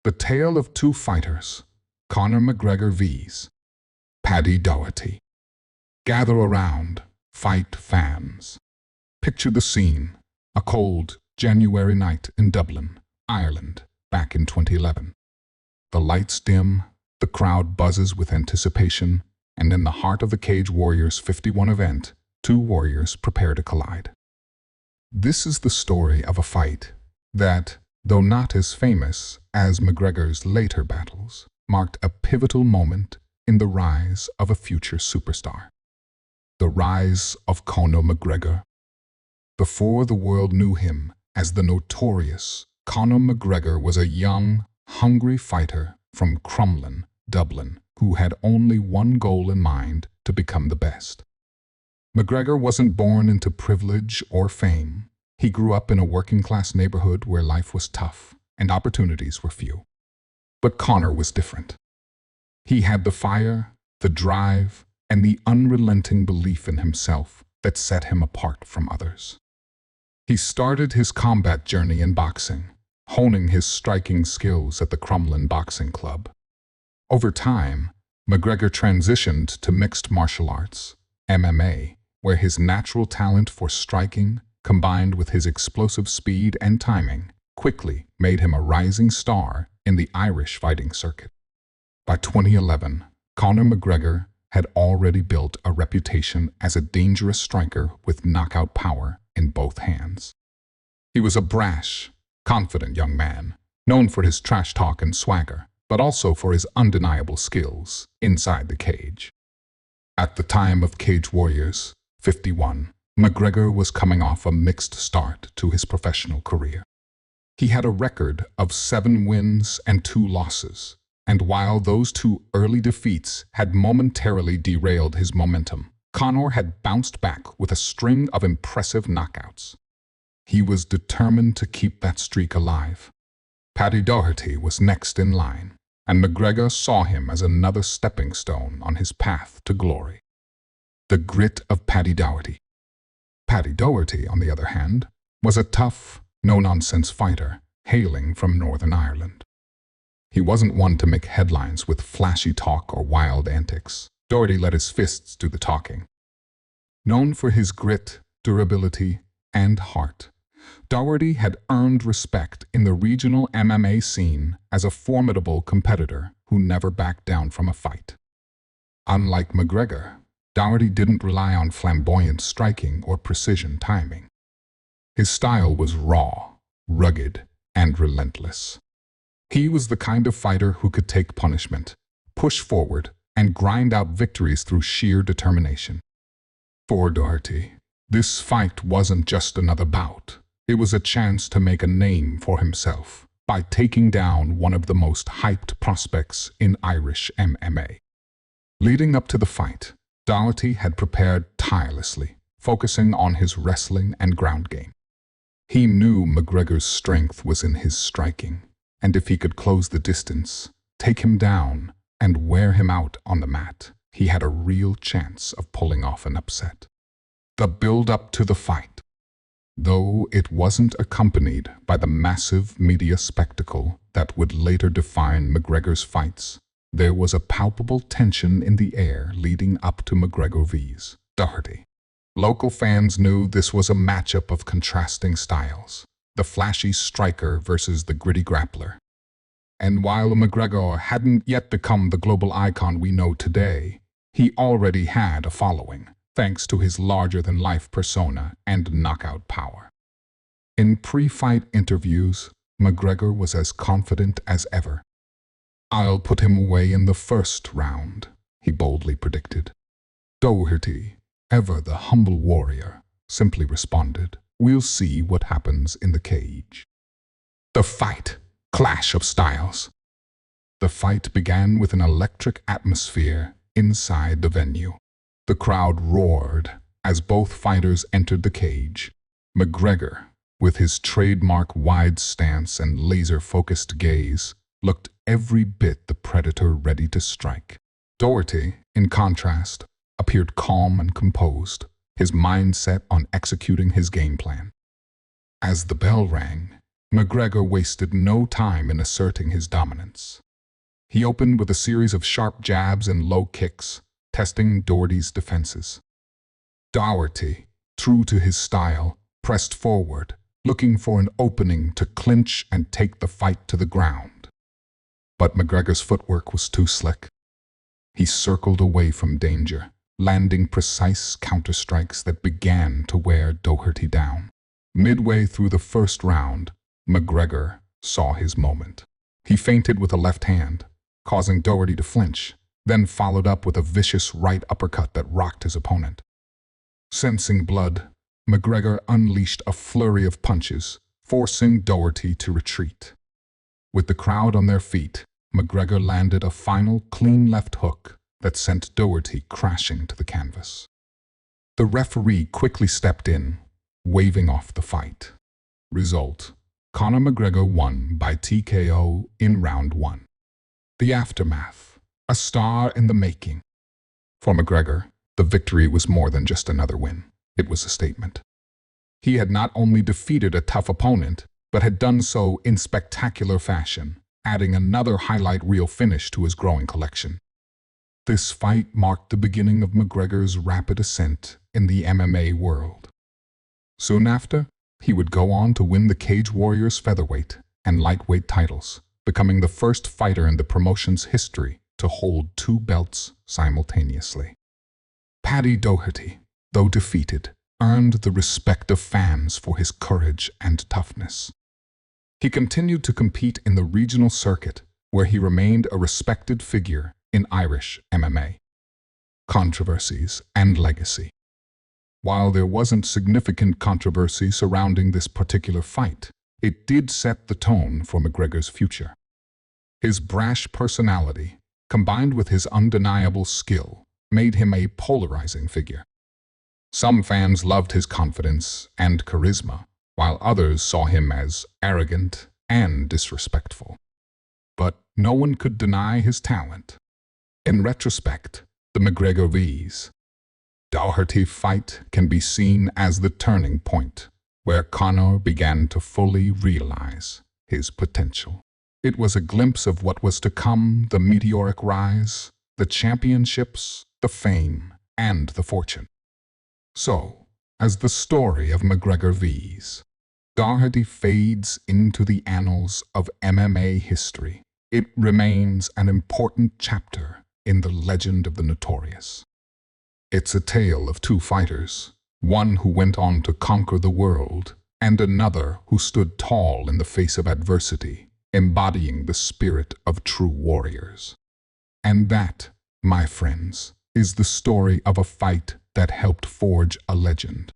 The tale of two fighters, Conor McGregor vs. Paddy Doherty. Gather around, fight fans. Picture the scene, a cold January night in Dublin, Ireland, back in 2011. The lights dim, the crowd buzzes with anticipation, and in the heart of the Cage Warriors 51 event, two warriors prepare to collide. This is the story of a fight that, though not as famous as McGregor's later battles, marked a pivotal moment in the rise of a future superstar. The rise of Conor McGregor. Before the world knew him as the notorious Conor McGregor was a young, hungry fighter from Crumlin, Dublin, who had only one goal in mind: to become the best. McGregor wasn't born into privilege or fame. He grew up in a working-class neighborhood where life was tough and opportunities were few. But Conor was different. He had the fire, the drive, and the unrelenting belief in himself that set him apart from others. He started his combat journey in boxing, honing his striking skills at the Crumlin Boxing Club. Over time, McGregor transitioned to mixed martial arts, MMA, where his natural talent for striking, combined with his explosive speed and timing, quickly made him a rising star in the Irish fighting circuit. By 2011, Conor McGregor had already built a reputation as a dangerous striker with knockout power in both hands. He was a brash, confident young man, known for his trash talk and swagger, but also for his undeniable skills inside the cage. At the time of Cage Warriors 51, McGregor was coming off a mixed start to his professional career. He had a record of 7 wins and 2 losses, and while those 2 early defeats had momentarily derailed his momentum, Conor had bounced back with a string of impressive knockouts. He was determined to keep that streak alive. Paddy Doherty was next in line, and McGregor saw him as another stepping stone on his path to glory. The grit of Paddy Doherty. Paddy Doherty, on the other hand, was a tough, no-nonsense fighter hailing from Northern Ireland. He wasn't one to make headlines with flashy talk or wild antics. Doherty let his fists do the talking. Known for his grit, durability, and heart, Doherty had earned respect in the regional MMA scene as a formidable competitor who never backed down from a fight. Unlike McGregor, Doherty didn't rely on flamboyant striking or precision timing. His style was raw, rugged, and relentless. He was the kind of fighter who could take punishment, push forward, and grind out victories through sheer determination. For Doherty, this fight wasn't just another bout. It was a chance to make a name for himself by taking down one of the most hyped prospects in Irish MMA. Leading up to the fight, Doherty had prepared tirelessly, focusing on his wrestling and ground game. He knew McGregor's strength was in his striking, and if he could close the distance, take him down, and wear him out on the mat, he had a real chance of pulling off an upset. The build-up to the fight. Though it wasn't accompanied by the massive media spectacle that would later define McGregor's fights, there was a palpable tension in the air leading up to McGregor vs. Doherty. Local fans knew this was a matchup of contrasting styles, the flashy striker versus the gritty grappler. And while McGregor hadn't yet become the global icon we know today, he already had a following, thanks to his larger-than-life persona and knockout power. In pre-fight interviews, McGregor was as confident as ever. "I'll put him away in the first round," he boldly predicted. Doherty, ever the humble warrior, simply responded, "We'll see what happens in the cage." The fight. Clash of styles. The fight began with an electric atmosphere inside the venue. The crowd roared as both fighters entered the cage. McGregor, with his trademark wide stance and laser-focused gaze, looked every bit the predator ready to strike. Doherty, in contrast, appeared calm and composed, his mind set on executing his game plan. As the bell rang, McGregor wasted no time in asserting his dominance. He opened with a series of sharp jabs and low kicks, testing Doherty's defenses. Doherty, true to his style, pressed forward, looking for an opening to clinch and take the fight to the ground. But McGregor's footwork was too slick. He circled away from danger, landing precise counterstrikes that began to wear Doherty down. Midway through the first round, McGregor saw his moment. He feinted with a left hand, causing Doherty to flinch, then followed up with a vicious right uppercut that rocked his opponent. Sensing blood, McGregor unleashed a flurry of punches, forcing Doherty to retreat. With the crowd on their feet, McGregor landed a final clean left hook that sent Doherty crashing to the canvas. The referee quickly stepped in, waving off the fight. Result: Conor McGregor won by TKO in round 1. The aftermath: a star in the making. For McGregor, the victory was more than just another win. It was a statement. He had not only defeated a tough opponent, but had done so in spectacular fashion, adding another highlight reel finish to his growing collection. This fight marked the beginning of McGregor's rapid ascent in the MMA world. Soon after, he would go on to win the Cage Warriors featherweight and lightweight titles, becoming the first fighter in the promotion's history to hold 2 belts simultaneously. Paddy Doherty, though defeated, earned the respect of fans for his courage and toughness. He continued to compete in the regional circuit, where he remained a respected figure in Irish MMA. Controversies and legacy. While there wasn't significant controversy surrounding this particular fight, it did set the tone for McGregor's future. His brash personality, combined with his undeniable skill, made him a polarizing figure. Some fans loved his confidence and charisma, while others saw him as arrogant and disrespectful. But no one could deny his talent. In retrospect, the McGregor vs. Doherty fight can be seen as the turning point, where Conor began to fully realize his potential. It was a glimpse of what was to come: the meteoric rise, the championships, the fame, and the fortune. So, as the story of McGregor vs. Doherty fades into the annals of MMA history, it remains an important chapter in the legend of the notorious. It's a tale of 2 fighters, one who went on to conquer the world, and another who stood tall in the face of adversity, embodying the spirit of true warriors. And that, my friends, is the story of a fight that helped forge a legend.